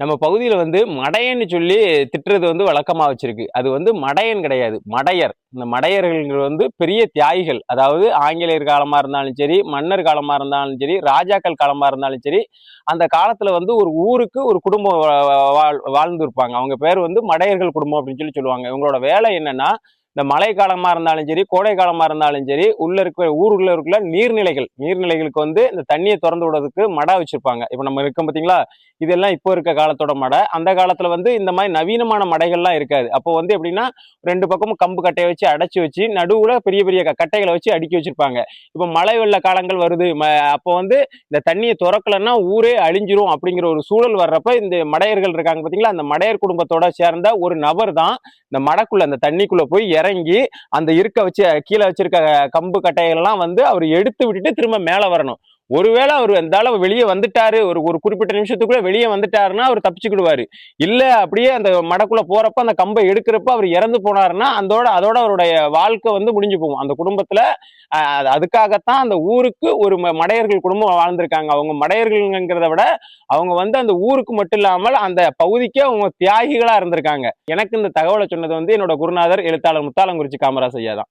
நம்ம பகுதியில் வந்து மடையன்னு சொல்லி திட்டுறது வந்து வழக்கமா வச்சிருக்கு. அது வந்து மடையன் கிடையாது, மடையர். இந்த மடையர்கள் வந்து பெரிய தியாகிகள். அதாவது ஆங்கிலேயர் காலமா இருந்தாலும் சரி, மன்னர் காலமா இருந்தாலும் சரி, ராஜாக்கள் காலமா இருந்தாலும் சரி, அந்த காலத்துல வந்து ஒரு ஊருக்கு ஒரு குடும்பம் வாழ்ந்து இருப்பாங்க. அவங்க பேர் வந்து மடையர்கள் குடும்பம் அப்படின்னு சொல்லி சொல்லுவாங்க. இவங்களோட வேலை என்னன்னா, இந்த மழை காலமா இருந்தாலும் சரி, கோடை காலமா இருந்தாலும் சரி, உள்ள இருக்க ஊருக்குள்ள இருக்கிற நீர்நிலைகளுக்கு வந்து இந்த தண்ணியை திறந்து விடுறதுக்கு மடை வச்சிருப்பாங்க. இப்ப நம்ம இருக்கோம் பாத்தீங்களா, இதெல்லாம் இப்போ இருக்க காலத்தோட மடை. அந்த காலத்துல வந்து இந்த மாதிரி நவீனமான மடைகள்லாம் இருக்காது. அப்போ வந்து எப்படின்னா, ரெண்டு பக்கமும் கம்பு கட்டையை வச்சு அடைச்சு வச்சு நடுவுல பெரிய பெரிய கட்டைகளை வச்சு அடுக்கி வச்சிருப்பாங்க. இப்ப மழை வெள்ள காலங்கள் வருது, அப்போ வந்து இந்த தண்ணியை திறக்கலன்னா ஊரே அழிஞ்சிரும் அப்படிங்கிற ஒரு சூழல் வர்றப்ப இந்த மடையர்கள் இருக்காங்க பாத்தீங்களா, அந்த மடையர் குடும்பத்தோட சேர்ந்த ஒரு நபர் தான் இந்த மடைக்குள்ள அந்த தண்ணிக்குள்ள போய் இறங்கி அந்த இருக்க வச்சு கீழே வச்சிருக்க கம்பு கட்டைகள் எல்லாம் வந்து அவர் எடுத்து விட்டுட்டு திரும்ப மேல வரணும். ஒருவேளை அவர் அந்த அளவு வெளியே வந்துட்டாரு, ஒரு குறிப்பிட்ட நிமிஷத்துக்குள்ள வெளியே வந்துட்டாருன்னா அவர் தப்பிச்சுக்கிடுவாரு. இல்ல அப்படியே அந்த மடக்குள்ள போறப்ப அந்த கம்பை எடுக்கிறப்ப அவர் இறந்து போனாருன்னா அதோட அவருடைய வாழ்க்கை வந்து முடிஞ்சு போகும். அந்த குடும்பத்துல அதுக்காகத்தான் அந்த ஊருக்கு ஒரு மடையர்கள் குடும்பம் வாழ்ந்திருக்காங்க. அவங்க மடையர்கள்ங்கிறத விட அவங்க வந்து அந்த ஊருக்கு மட்டும் இல்லாமல் அந்த பகுதிக்கே அவங்க தியாகிகளா இருந்திருக்காங்க. எனக்கு இந்த தகவலை சொன்னது வந்து என்னோட குருநாதர் எழுத்தாளர் முத்தாலங்குறிச்சி காமராஜ் ஐயா தான்.